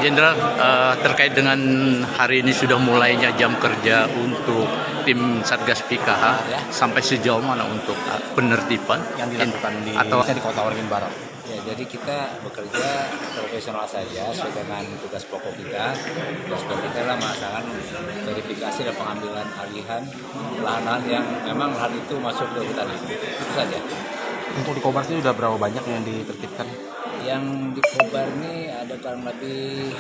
Jenderal, terkait dengan hari ini sudah mulainya jam kerja untuk tim Satgas PKH, sampai sejauh mana untuk penertiban yang dilakukan di Kota Waringin Barat? Ya, jadi kita bekerja profesional saja sesuai dengan tugas pokok kita. Tugas pokok kita adalah melaksanakan verifikasi dan pengambilan alihan lahan-lahan yang memang lahan itu masuk ke hutan lindung. Itu saja. Untuk di Kobar sini sudah berapa banyak yang ditertibkan? Yang di Kobar ini ada kurang lebih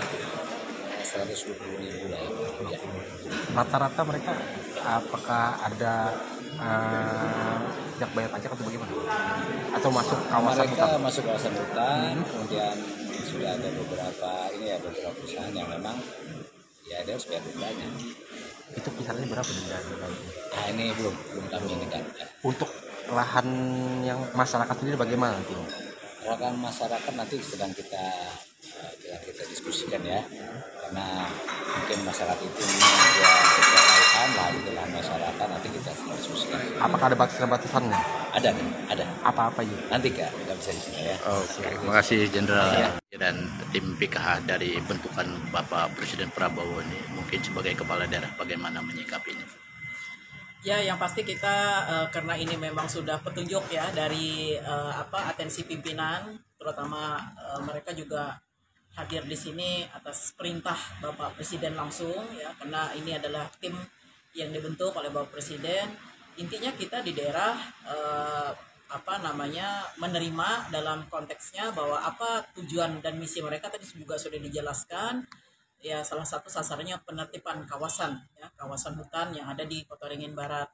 120.000 lah ya. Rata-rata mereka apakah ada tidak bayar pajak atau bagaimana? Atau masuk kawasan mereka hutan? masuk kawasan hutan, kemudian sudah ada beberapa perusahaan yang memang ya ada harus bayar dendanya. Itu kisarannya berapa denda? Nah ini belum kami ini kan. Untuk lahan yang masyarakat sendiri bagaimana nanti? Rakan masyarakat nanti sedang kita diskusikan ya, karena mungkin masyarakat itu dia lahan lah, itu lahan masyarakat, nanti kita diskusikan. Apakah ada batasan-batasannya? Ada. Apa-apa ya? Nanti nggak bisa di sini ya. Terima kasih Jenderal dan tim PKH dari bentukan Bapak Presiden Prabowo ini, mungkin sebagai kepala daerah bagaimana menyikapinya? Ya, yang pasti kita karena ini memang sudah petunjuk ya dari atensi pimpinan, terutama mereka juga hadir di sini atas perintah Bapak Presiden langsung ya, karena ini adalah tim yang dibentuk oleh Bapak Presiden. Intinya kita di daerah menerima dalam konteksnya bahwa apa tujuan dan misi mereka tadi juga sudah dijelaskan. Ya, salah satu sasarannya penertiban kawasan hutan yang ada di Kota Waringin Barat.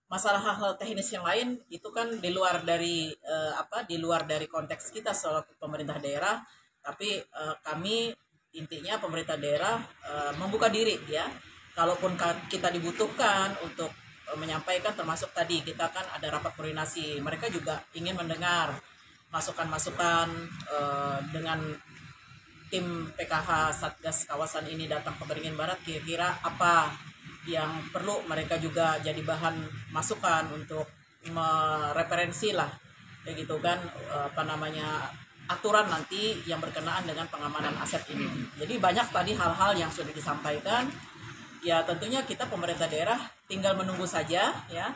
Masalah hal-hal teknis yang lain itu kan di luar dari konteks kita selaku pemerintah daerah, tapi kami intinya pemerintah daerah membuka diri ya. Kalaupun kita dibutuhkan untuk menyampaikan, termasuk tadi kita kan ada rapat koordinasi, mereka juga ingin mendengar masukan-masukan dengan tim PKH Satgas kawasan ini datang ke Waringin Barat, kira-kira apa yang perlu mereka juga jadi bahan masukan untuk mereferensi lah kayak gitu kan, aturan nanti yang berkenaan dengan pengamanan aset ini. Jadi banyak tadi hal-hal yang sudah disampaikan. Ya tentunya kita pemerintah daerah tinggal menunggu saja ya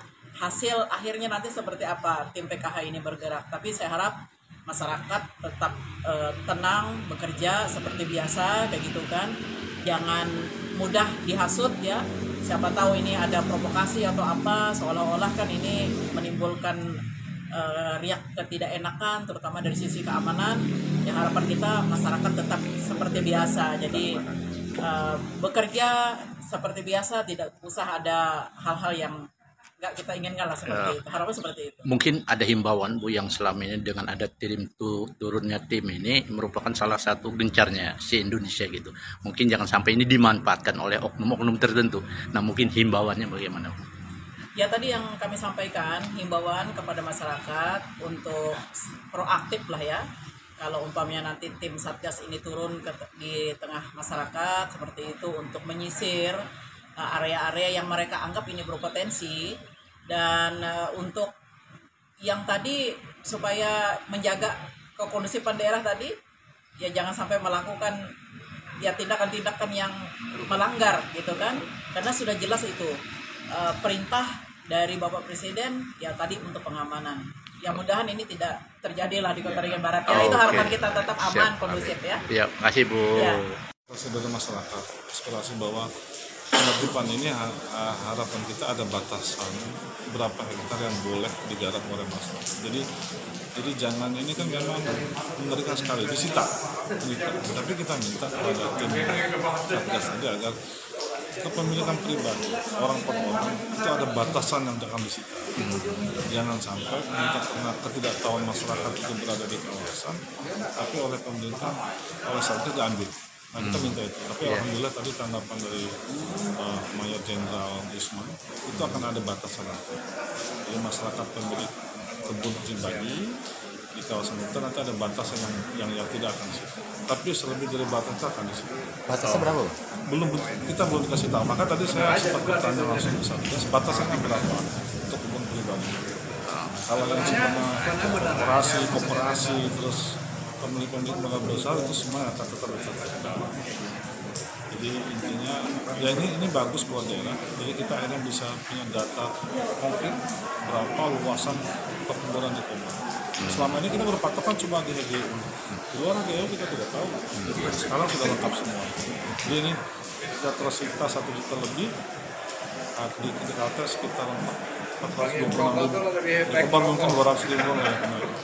hasil akhirnya nanti seperti apa tim PKH ini bergerak. Tapi saya harap masyarakat tetap tenang, bekerja seperti biasa kayak gitu kan. Jangan mudah dihasut ya. Siapa tahu ini ada provokasi atau apa, seolah-olah kan ini menimbulkan riak ketidakenakan terutama dari sisi keamanan. Ya harapan kita masyarakat tetap seperti biasa. Jadi bekerja seperti biasa, tidak usah ada hal-hal yang nggak kita inginkan lah seperti itu. Harapan seperti itu. Mungkin ada himbauan Bu yang selama ini dengan ada turunnya tim ini merupakan salah satu gencarnya si Indonesia gitu. Mungkin jangan sampai ini dimanfaatkan oleh oknum-oknum tertentu. Nah mungkin himbauannya bagaimana Bu? Ya tadi yang kami sampaikan himbauan kepada masyarakat untuk proaktif lah ya. Kalau umpamanya nanti tim Satgas ini turun di tengah masyarakat seperti itu untuk menyisir area-area yang mereka anggap ini berpotensi, dan untuk yang tadi supaya menjaga kekondusifan daerah tadi ya jangan sampai melakukan ya tindakan-tindakan yang melanggar gitu kan, karena sudah jelas itu perintah dari Bapak Presiden ya tadi untuk pengamanan. Ya mudahan ini tidak terjadi lah di Kota Waringin Barat ya. Itu harapan kita tetap aman, kondusif ya. Ya, makasih Bu. Ya. Dari masyarakat aspirasi bahwa penertiban ini harapan kita ada batasan berapa hektar yang boleh digarap oleh masyarakat. Jadi jangan, ini kan memang mengerikan sekali disita. Tapi kita minta kepada tim Satgas tadi agar kepemilikan pribadi orang per orang itu ada batasan yang akan disita. Jangan sampai karena ketidaktahuan masyarakat itu berada di kawasan, tapi oleh pemerintah oleh Satgas diambil. Nah kita minta itu, tapi alhamdulillah tadi tanggapan dari Mayor Jenderal Isman itu akan ada batasan nanti. Jadi masyarakat pemilik kebun pribadi di kawasan hutan nanti ada batasan yang tidak akan disita. Tapi selebih dari batas itu akan disita. Batasnya berapa? Kita belum dikasih tahu. Maka tadi saya sempat bertanya langsung ke Satgas, batasannya berapa untuk kebun pribadi. Kalau yang sebenarnya koperasi terus pemilik modal besar itu semua tetap dalam. Jadi intinya ya ini bagus buat daerah. Jadi kita akhirnya bisa punya data konkret berapa luasan perkebunan di Toba. Selama ini kita berpatokan cuma di HGU. Di luar HGU kita tidak tahu. Jadi sekarang sudah lengkap semua. Jadi ini kita tersita 1 juta lebih. Di Kalteng sekitar 426 ribu. Di Kobar mungkin 200 ribu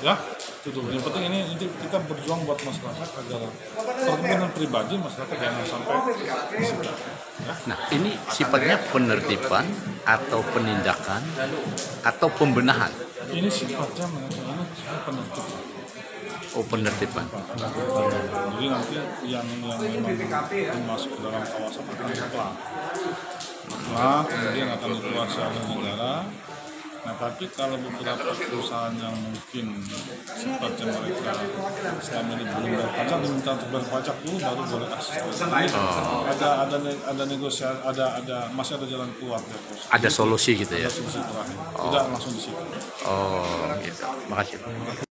ya. Itu dulu. Yang penting ini kita berjuang buat masyarakat agar perkebunan pribadi masyarakat jangan sampai disita. Ya. Nah, ini sifatnya penertiban atau penindakan atau pembenahan. Ini sifatnya ini penertiban. Oh, penertiban. Jadi nanti yang memang masuk ke dalam kawasan akan dikelar. Nah, kemudian akan dikuasai oleh negara. Nah, tapi kalau beberapa perusahaan yang mungkin sifatnya mereka selama ini belum bayar pajak, diminta untuk bayar pajak dulu baru boleh akses. Jadi ada negosiasi, masih ada jalan keluar. Ada solusi gitu ya. Ada solusi terakhir. Tidak langsung di situ. Oh, gitu. Makasih.